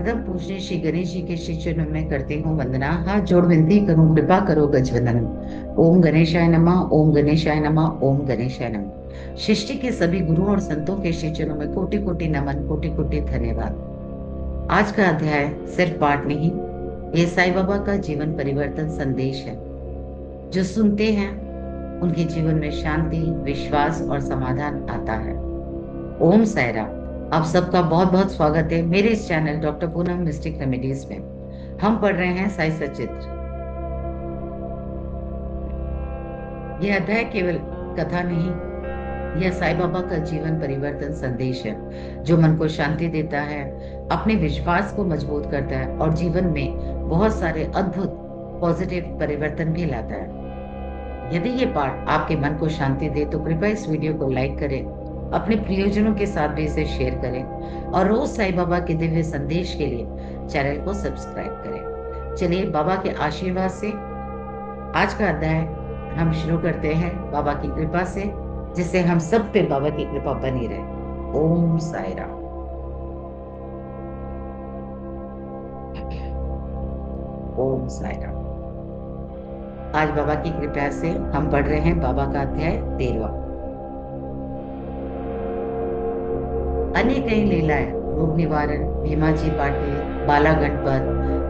परम पूज्य श्री गणेश जी के श्री चरणों में करती हूँ वंदना। हाथ जोड़ विनती करूँ, कृपा करो गजवंदनम। ओम गणेशाय नमः, ओम गणेशाय नमः, ओम गणेशाय नमः। सृष्टि के सभी गुरुओं और संतों के श्री चरणों में कोटि कोटि नमन, कोटि कोटि धन्यवाद। आज का अध्याय सिर्फ पाठ नहीं, ये साईं बाबा का जीवन परिवर्तन संदेश है। जो सुनते हैं उनके जीवन में शांति, विश्वास और समाधान आता है। ओम साई राम। आप सबका बहुत बहुत स्वागत है मेरे इस channel doctor Poonam mistake remedies में। हम पढ़ रहे हैं साई सचित्र। यह अध्याय केवल कथा नहीं, यह साईं बाबा का जीवन परिवर्तन संदेश है, जो मन को शांति देता है, अपने विश्वास को मजबूत करता है और जीवन में बहुत सारे अद्भुत पॉजिटिव परिवर्तन भी लाता है। यदि ये पाठ आपके मन को शांति दे तो कृपया इस वीडियो को लाइक करें, अपने प्रियजनों के साथ भी इसे शेयर करें और रोज साईं बाबा के दिव्य संदेश के लिए चैनल को सब्सक्राइब करें। चलिए बाबा के आशीर्वाद से आज का अध्याय हम शुरू करते हैं, बाबा की कृपा से, जिससे हम सब पे बाबा की कृपा बनी रहे। ओम साई राम। ओम साई राम। आज बाबा की कृपा से हम पढ़ रहे हैं बाबा का अध्याय 13वां। अन्य कई लीलाएं, रोग निवारण, भीमाजी पाटिल, बाला गणपत,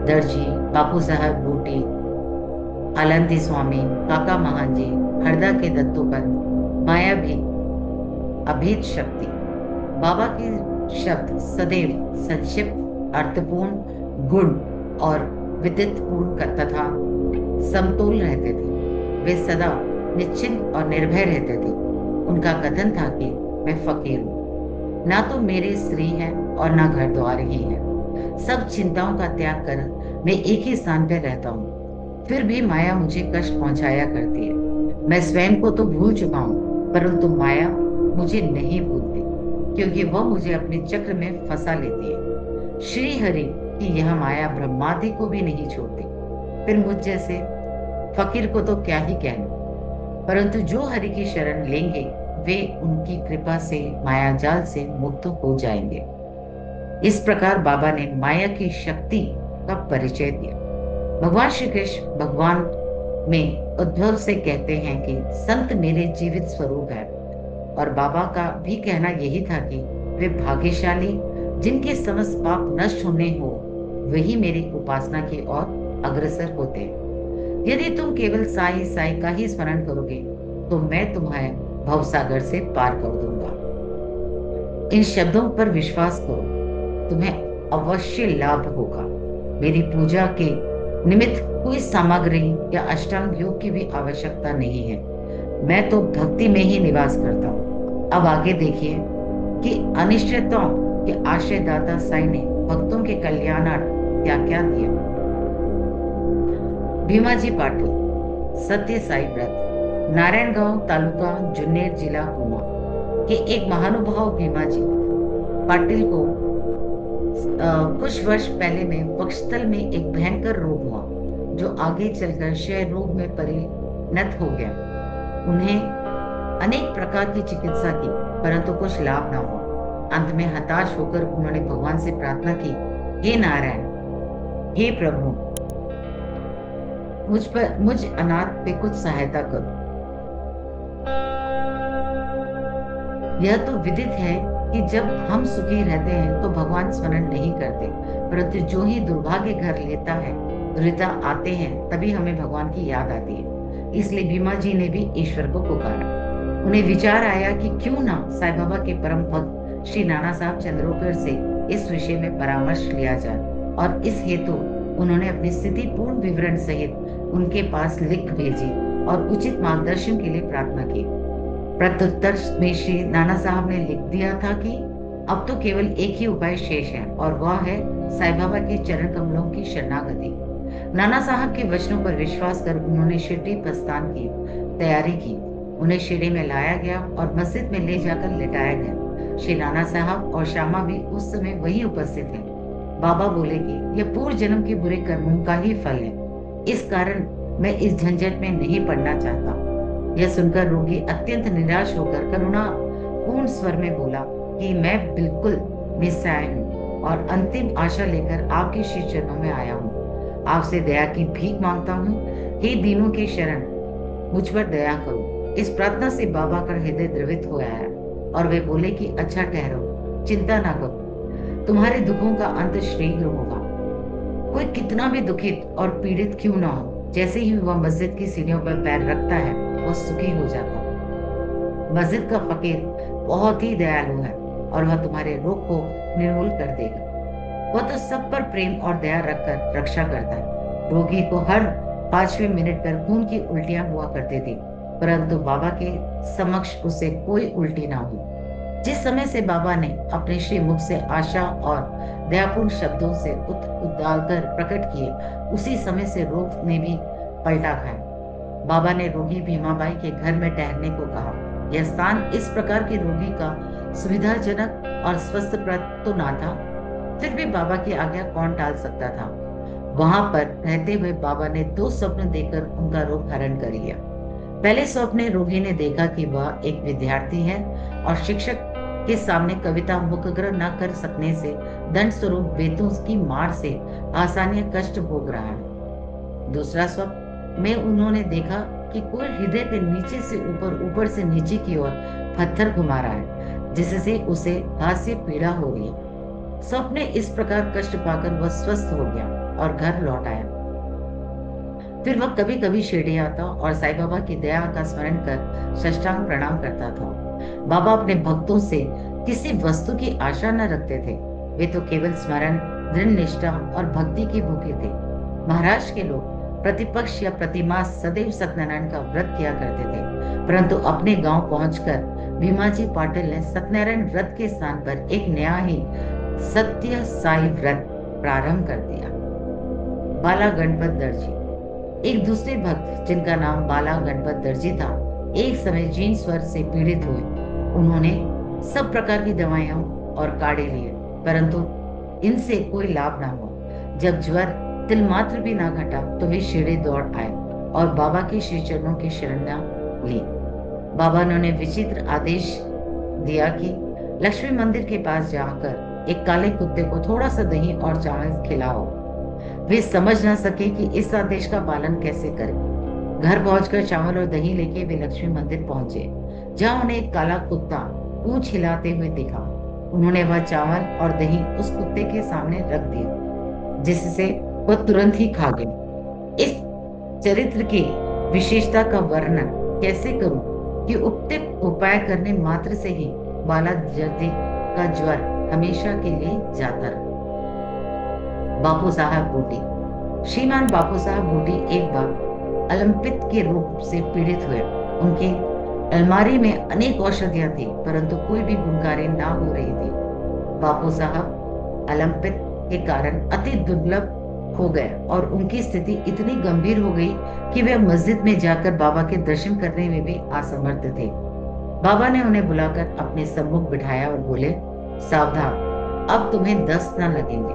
दर्जी, बापू साहब बूटी, आलंदी स्वामी, काका महांजी, हरदा के दत्तोपंत, माया भी, अभेद शक्ति। बाबा के शब्द सदैव संक्षिप्त, अर्थपूर्ण, गुण और विदितपूर्ण तथा समतोल रहते थे। वे सदा निश्चिंत और निर्भय रहते थे। उनका कथन था कि मैं फकीर हूँ, ना तो मेरे स्त्री है और ना घर द्वार ही है। सब चिंताओं का त्याग कर मैं एक ही स्थान पर रहता हूँ, फिर भी माया मुझे कष्ट पहुंचाया करती है। मैं स्वयं को तो भूल चुका हूँ, परंतु माया मुझे नहीं भूलती, क्योंकि वह मुझे अपने चक्र में फंसा लेती है। श्री हरि की यह माया ब्रह्मादि को भी नहीं छोड़ती, फिर मुझ जैसे फकीर को तो क्या ही कहना। परंतु जो हरि की शरण लेंगे वे उनकी कृपा से माया जाल से मुक्त हो जाएंगे। इस प्रकार बाबा ने माया की शक्ति का परिचय दिया। भगवान श्री कृष्ण भगवान में उद्धव से कहते हैं कि संत मेरे जीवित स्वरूप है, और बाबा का भी कहना यही था कि वे भाग्यशाली जिनके समस्त पाप नष्ट होने हो वही मेरी उपासना की ओर अग्रसर होते हैं। यदि तुम केवल साई साई का ही स्मरण करोगे तो मैं तुम्हें भवसागर से पार कर दूंगा। इन शब्दों पर विश्वास करो, तुम्हें अवश्य लाभ होगा। मेरी पूजा के निमित्त कोई सामग्री या अष्टांग योग की भी आवश्यकता नहीं है। मैं तो भक्ति में ही निवास करता हूँ। अब आगे देखिए कि अनिश्चितताओं के आश्रयदाता साईं ने भक्तों के कल्याणार्थ क्या क्या दिया। भीमाजी पाटिल, सत्य साई व्रत, नारायणगांव तालुका, जुन्नेर जिला, गुना के एक महानुभाव भीमाजी पाटिल को कुछ वर्ष पहले में वक्षस्थल में एक भयंकर रोग हुआ, जो आगे चलकर क्षय रोग में परिणत हो गया। उन्हें अनेक प्रकार की चिकित्सा की, परंतु कुछ लाभ न हुआ। अंत में हताश होकर उन्होंने भगवान से प्रार्थना की, हे नारायण, हे प्रभु, मुझ अनाथ पे कुछ सहायता करो। यह तो विदित है कि जब हम सुखी रहते हैं तो भगवान स्मरण नहीं करते, परंतु जो ही दुर्भाग्य घर लेता है, दुविधा आते हैं, तभी हमें भगवान की याद आती है। इसलिए भीमा जी ने भी ईश्वर को पुकारा। उन्हें विचार आया कि क्यों ना साईं बाबा के परम भक्त श्री नाना साहब चंद्रोकर से इस विषय में परामर्श लिया जाए, और इस हेतु उन्होंने अपनी स्थिति पूर्ण विवरण सहित उनके पास लिख भेजी और उचित मार्गदर्शन के लिए प्रार्थना की। प्रत्युत्तर में श्री नाना साहब ने लिख दिया था कि अब तो केवल एक ही उपाय शेष है, और वह है साईं बाबा के चरण कमलों की शरणागति। नाना साहब के वचनों पर विश्वास कर उन्होंने शिरडी प्रस्थान की तैयारी की। उन्हें शिरडी में लाया गया और मस्जिद में ले जाकर लिटाया गया। श्री नाना साहब और श्यामा भी उस समय वही उपस्थित थे। बाबा बोले कि यह पूर्व जन्म के बुरे कर्मों का ही फल है, इस कारण मैं इस झंझट में नहीं पड़ना चाहता। यह सुनकर रोगी अत्यंत निराश होकर करुणा पूर्ण स्वर में बोला कि मैं बिल्कुल निस्सहाय हूँ। और अंतिम आशा लेकर आपके श्री चरणों में आया हूँ। आपसे दया की भीख मांगता हूँ। हे दीनों के शरण, मुझ पर दया करो। इस प्रार्थना से बाबा का हृदय द्रवित हो आया और वे बोले कि अच्छा ठहरो, चिंता ना करो, तुम्हारे दुखों का अंत शीघ्र होगा। कोई कितना भी दुखित और पीड़ित क्यों ना हो, जैसे ही वह मस्जिद की सीढ़ियों पर पैर रखता है वह सुखी हो जाता है। मस्जिद का फकीर बहुत ही दयालु है और वह तुम्हारे रोग को निर्मूल कर देगा। वह तो सब पर प्रेम और दया रखकर रक्षा करता है। रोगी को हर 5वें मिनट पर खून की उल्टियां हुआ करती थी, परंतु बाबा के समक्ष उसे कोई उल्टी ना हुई। जिस समय से बाबा ने अपने श्री मुख से आशा और दयापूर्ण शब्दों से उद्गार प्रकट किए, उसी समय से रोग ने भी पलटा खाया। बाबा ने रोगी भीमाबाई के घर में ठहरने को कहा। यह स्थान इस प्रकार के रोगी का सुविधाजनक और स्वस्थप्रद तो ना था, फिर भी बाबा की आज्ञा कौन टाल सकता था। वहां पर रहते हुए बाबा ने 2 स्वप्न देखकर उनका रोग हरण कर लिया। पहले स्वप्न रोगी ने देखा कि वह एक विद्यार्थी है और शिक्षक के सामने कविता मुखग्रह न कर सकने से दंड स्वरूप बेतों की मार से आसानी कष्ट भोग रहा है। दूसरा स्वप्न में उन्होंने देखा कि कोई हृदय के नीचे से ऊपर, ऊपर से नीचे की ओर पत्थर घुमा रहा है, जिससे उसे हाथ से पीड़ा हो रही है। स्वप्न इस प्रकार कष्ट पाकर वह स्वस्थ हो गया और घर लौट आया। फिर वह कभी कभी शिरडी आता और साईं बाबा की दया का स्मरण कर साष्टांग प्रणाम करता था। बाबा अपने भक्तों से किसी वस्तु की आशा न रखते थे। वे तो केवल स्मरण, दृढ़ निष्ठा और भक्ति की भूखे थे। महाराष्ट्र के लोग प्रतिपक्ष या प्रतिमास सदैव सत्यनारायण का व्रत किया करते थे, परंतु अपने गांव पहुंचकर भीमाजी पाटिल ने सत्यनारायण व्रत के स्थान पर एक नया ही सत्य साई व्रत प्रारंभ कर दिया। बाला गणपत दर्जी, एक दूसरे भक्त जिनका नाम बाला गणपत दर्जी था, एक समय जीर्ण स्वर से पीड़ित हुए। उन्होंने सब प्रकार की दवाइयां और काढ़े लिए, परंतु इनसे कोई लाभ ना हुआ। जब ज्वर तिल मात्र भी ना घटा तो वे शिरडी दौड़ आए और बाबा के श्री चरणों की शरणा ली। बाबा ने उन्हें विचित्र आदेश दिया कि लक्ष्मी मंदिर के पास जाकर एक काले कुत्ते को थोड़ा सा दही और चावल खिलाओ। वे समझ ना सके कि इस आदेश का पालन कैसे करें। घर पहुंचकर चावल और दही लेके वे लक्ष्मी मंदिर पहुंचे, जहां उन्हें एक काला कुत्ता पूंछ हिलाते हुए दिखा। उन्होंने वह चावल और दही उस कुत्ते के सामने रख दिया, जिससे वह तुरंत ही खा गया। इस चरित्र की विशेषता का वर्णन कैसे करूं कि उपयुक्त उपाय करने मात्र से ही बाला जर्दी का ज्वर हमेशा के लिए जाता रहा। बापू साहब बूटी, श्रीमान बापू साहब बूटी एक बार अलंपित के रोग से पीड़ित हुए। उनकी अलमारी में अनेक औषधियां थी, परंतु कोई भी गुणकारी ना हो रही थी। बापू साहब अलंपित के कारण अति दुर्लभ हो गए और उनकी स्थिति इतनी गंभीर हो गई कि वे मस्जिद में जाकर बाबा के दर्शन करने में भी असमर्थ थे। बाबा ने उन्हें बुलाकर अपने सम्मुख बिठाया और बोले, सावधान, अब तुम्हें दस्त न लगेंगे।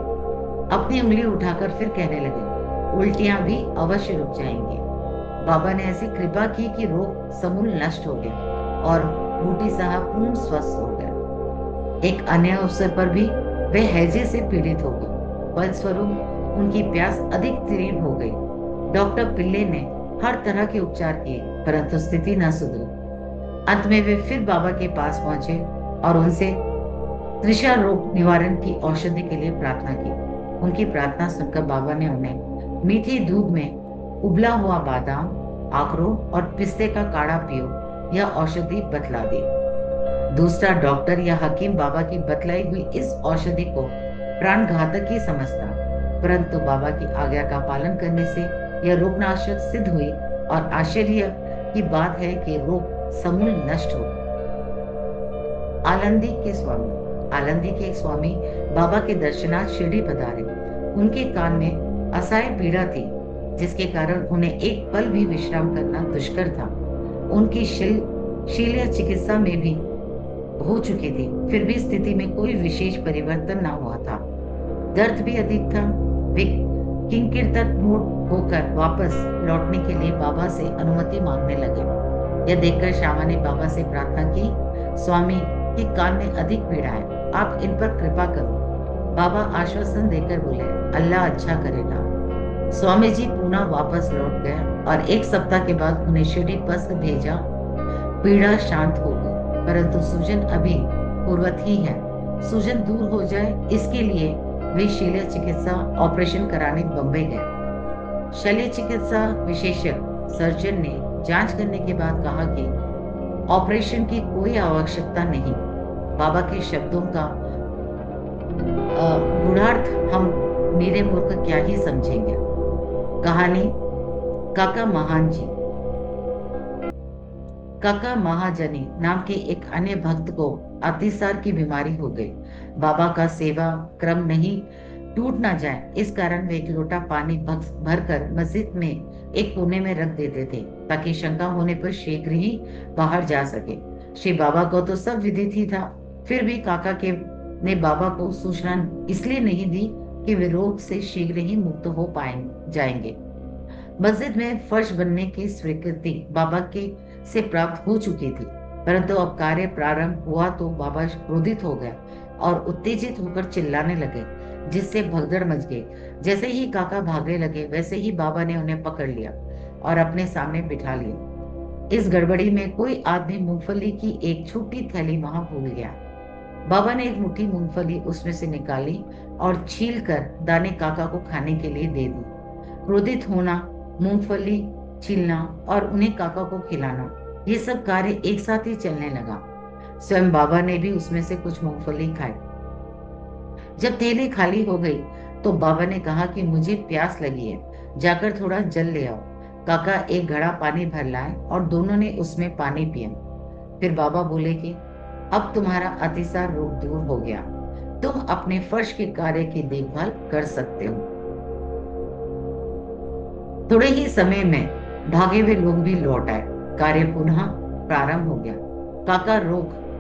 अपनी उंगली उठाकर फिर कहने लगे, उल्टियां भी अवश्य रुक जाएंगी। बाबा ने ऐसी कृपा की कि रोग समूल नष्ट हो गया और बूटी साहब पूर्ण स्वस्थ हो गए। एक अन्य अवसर पर भी वे हैजे से पीड़ित हो गए। फलस्वरूप उनकी प्यास अधिक तीव्र हो गई। डॉक्टर पिल्ले ने हर तरह के उपचार किए, परंतु स्थिति न सुधरी। अंत में वे फिर बाबा के पास पहुंचे और उनसे त्रिषा रोग निवारण की औषधि के लिए प्रार्थना की। उनकी प्रार्थना सुनकर बाबा ने उन्हें मीठे दूध में उबला हुआ बादाम, अखरोट और पिस्ते का काढ़ा पियो, यह औषधि बतला दी। दूसरा डॉक्टर या हकीम बाबा की बतलाई हुई इस औषधि को प्राणघातक ही समझता, परंतु बाबा की आज्ञा का पालन करने से यह रोगनाशक सिद्ध हुई और आश्चर्य की बात है कि रोग समूल नष्ट हो। आलंदी के एक स्वामी बाबा के दर्शनार्थ शिरडी पधारे। उनके कान में असह्य पीड़ा थी, जिसके कारण उन्हें एक पल भी विश्राम करना दुष्कर था। उनकी शल्य चिकित्सा में भी हो चुकी थी, फिर भी स्थिति में कोई विशेष परिवर्तन न हुआ था। दर्द भी अधिक था। वे किंकिरतमूढ़ होकर वापस लौटने के लिए बाबा से अनुमति मांगने लगे। यह देखकर श्यामा ने बाबा से प्रार्थना की, स्वामी के कान में अधिक पीड़ा है, आप इन पर कृपा करो। बाबा आश्वासन देकर बोले, अल्लाह अच्छा करेगा। स्वामी जी पुनः वापस लौट गए और एक सप्ताह के बाद उन्हें शिरडी पत्र भेजा। पीड़ा शांत हो गई, परंतु सूजन अभी पूर्ववत ही है। सूजन दूर हो जाए इसके लिए वे शल्य चिकित्सा ऑपरेशन कराने बम्बई गए। शल्य चिकित्सा विशेषज्ञ सर्जन ने जांच करने के बाद कहा कि ऑपरेशन की कोई आवश्यकता नहीं। बाबा के शब्दों का गूढ़ार्थ हम नीरे मूर्ख क्या ही समझेंगे। कहानी काका महान जी। काका महाजनी नाम के एक अन्य भक्त को अतिसार की बीमारी हो गई। बाबा का सेवा क्रम नहीं टूट ना जाए, इस कारण वे एक लोटा पानी भरकर मस्जिद में एक कोने में रख देते थे, ताकि शंका होने पर शीघ्र ही बाहर जा सके। श्री बाबा को तो सब विदित ही था, फिर भी काका के ने बाबा को सूचना इसलिए नहीं दी कि वे रोग से शीघ्र ही मुक्त हो जाएंगे। मस्जिद में फर्श बनने की स्वीकृति बाबा के से प्राप्त हो चुकी थी, परंतु अब कार्य प्रारंभ हुआ तो बाबा क्रोधित हो गया और उत्तेजित होकर चिल्लाने लगे, जिससे भगदड़ मच गई। जैसे ही काका भागने लगे, वैसे ही बाबा ने उन्हें पकड़ लिया और अपने सामने बिठा लिया। इस गड़बड़ी में कोई आदमी मूंगफली की एक छोटी थैली वहां भूल गया। बाबा ने एक मुट्ठी मूंगफली उसमें से निकाली और छील कर दाने काका को खाने के लिए दे दी। क्रोधित होना, मूंगफली छीलना और उन्हें काका को खिलाना, ये सब कार्य एक साथ ही चलने लगा। स्वयं बाबा ने भी उसमें से कुछ मूंगफली खाई। जब थैली खाली हो गई तो बाबा ने कहा कि मुझे प्यास लगी है, जाकर थोड़ा जल ले आओ। काका एक घड़ा पानी भर लाए और दोनों ने उसमें पानी पिया। फिर बाबा बोले कि अब तुम्हारा अतिसार रोग दूर हो गया, तुम अपने फर्श के कार्य की देखभाल कर सकते हो। थोड़े ही समय में भागे हुए लोग भी लौट आए। कार्य पुनः प्रारंभ हो गया।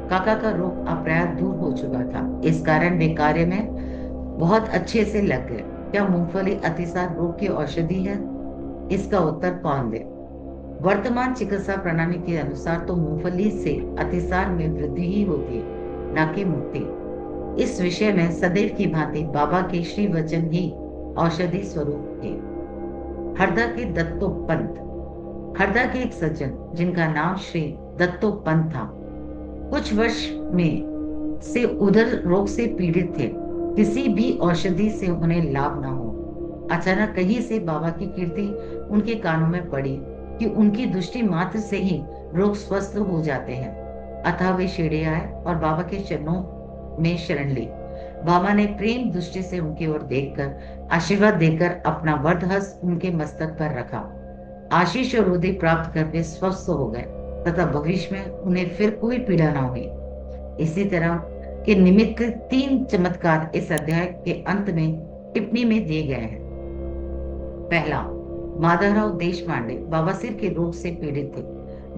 काका का रोग अप्राय दूर हो चुका था, इस कारण वे कार्य में बहुत अच्छे से लग गए। क्या मूंगफली अतिसार रोग की औषधि है? इसका उत्तर कौन दे? वर्तमान चिकित्सा प्रणाली के अनुसार तो मूंगफली से अतिसार में वृद्धि ही होती है, न कि मुक्ति। इस विषय में सदैव की भांति बाबा के श्री वचन ही औषधि स्वरूप थे। हरदा के दत्तोपंत। हरदा के एक सज्जन जिनका नाम श्री दत्तोपंत था, कुछ वर्ष में से उधर रोग से पीड़ित थे। किसी भी औषधि से उन्हें लाभ ना हो। अचानक कहीं से बाबा की कीर्ति उनके कानों में पड़ी कि उनकी दृष्टि मात्र से ही रोग स्वस्थ हो जाते हैं। अतः वे शिरडी आए और बाबा के चरणों में शरण ली। बाबा ने प्रेम दृष्टि से उनकी ओर देखकर आशीर्वाद देकर अपना वरदहस्त उनके मस्तक पर रखा। आशीष और रुधि प्राप्त कर वे स्वस्थ हो गए तथा भविष्य में उन्हें फिर कोई पीड़ा न हुई। इसी तरह के निमित्त 3 चमत्कार इस अध्याय के अंत में टिप्पणी में दिए गए हैं। पहला, माधवराव देशपांडे बाबा सिर के रोग से पीड़ित थे।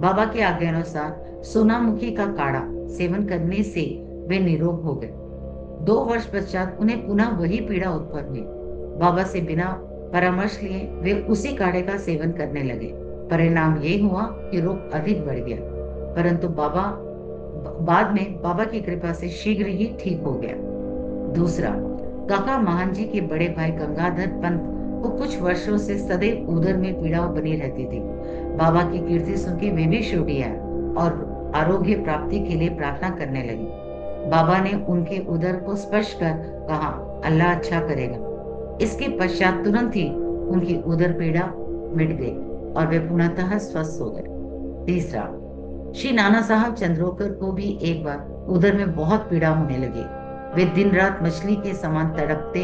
बाबा के आज्ञानुसार सोनामुखी का काढ़ा सेवन करने से वे निरोग हो गए। 2 वर्ष पश्चात उन्हें पुनः वही पीड़ा उत्पन्न हुई। बाबा से बिना परामर्श लिए वे उसी काढ़े का सेवन करने लगे। परिणाम ये हुआ कि रोग अधिक बढ़ गया, परंतु बाद में बाबा की कृपा से शीघ्र ही ठीक हो गया। दूसरा, काका महान जी के बड़े भाई गंगाधर पंत को कुछ वर्षों से सदैव उदर में पीड़ा बनी रहती थी। बाबा की कीर्ति सुनकर वे भी शिरडी आए और आरोग्य प्राप्ति के लिए प्रार्थना करने लगे। बाबा ने उनके उदर को स्पर्श कर कहा, अल्लाह अच्छा करेगा। इसके पश्चात तुरंत ही उनकी उदर पीड़ा मिट गई और वे पुनः स्वस्थ हो गए। तीसरा, श्री नाना साहब चंद्रोकर को भी एक बार उदर में बहुत पीड़ा होने लगी। वे दिन रात मछली के समान तड़पते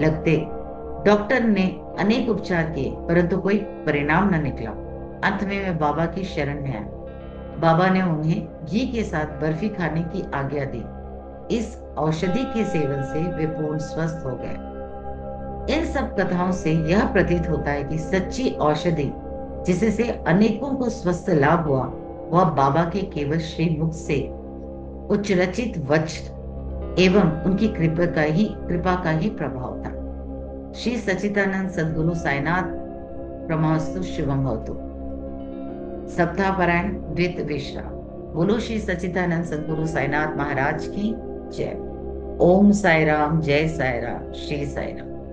लगते। डॉक्टर ने अनेक उपचार किए, परंतु कोई परिणाम न निकला। अंत में वे बाबा की शरण में आए। बाबा ने उन्हें घी के साथ बर्फी खाने की आज्ञा दी। इस औषधि के सेवन से वे पूर्ण स्वस्थ हो गए। इन सब कथाओं से यह प्रतीत होता है कि सच्ची औषधि जिससे अनेकों को स्वस्थ लाभ हुआ, वह बाबा के केवल श्रीमुख से उच्चरचित वचन एवं उनकी कृपा का ही प्रभाव था। श्री सच्चिदानंद सद्गुरु साईनाथ प्रमास्तु शुभम भवतु। सप्ताह पारायण द्वित विश्राम। बोलो श्री सच्चिदानंद सद्गुरु साईनाथ महाराज की जय। ओम साई राम, जय साई राम, श्री साई राम।